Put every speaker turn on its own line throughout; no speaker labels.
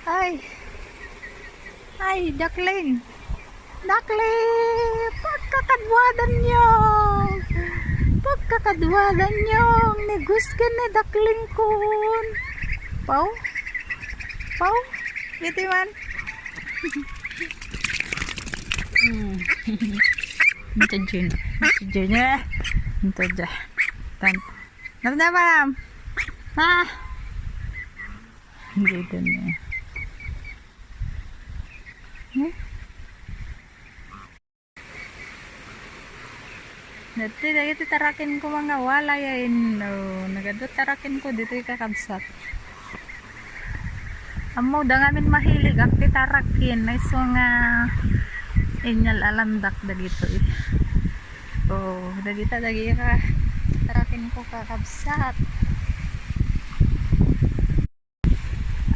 Ay, ay, duckling. Duckling, pagkakadwadan nyo. Pagkakadwadan nyo. Negus ka ni duckling kun. Pau? Pau? Gitu man. Ito dyan. Ito dyan ya. Ito dyan. Tan. Nam. Ha? Dito na. Dati dito tarakin ko mga wala yain. No. Nagadot tarakin ko dito kakabsat. Amo da ngamin mahilig akti tarakin. Naiso nga inyal alandak dagito eh. Oh, dagita dagi ka tarakin ko kakabsat.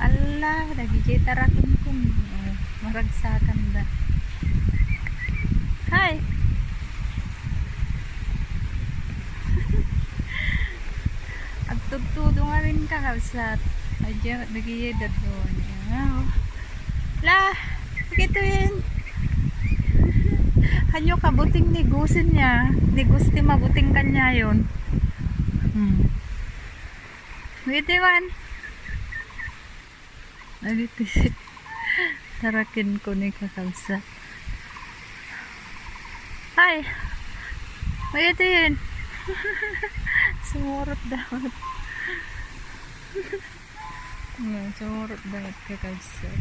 Allah, dagi tarakin ko. Oh, maragsakan da. Hi. Agtugtudo nga rin kakabsat. Adya, nagiyedad doon. Lah, begitu yun. Hanyo kabuting negusin niya. Negusti mabuting kanya yun. Begitu man. Begitu sih. Tarakin ko ni kakabsat. Ay, begitu yun. Sumurot dapat. Sumurot dapat kakabsat.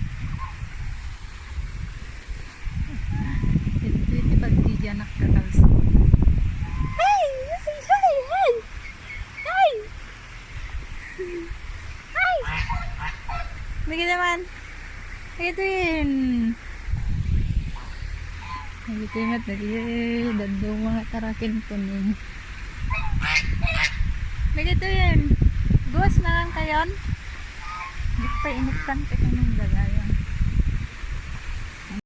Ito pag di dyan kakabsat. Hey! Hey! Hey! Hey! Hey! Hey! Begitu naman. Begitu yun. Begitu yun. Dadong mga tarakin ko nun. Begitu yun. Guwas na lang kayon. Hindi pa inuktan ka ng lagayan.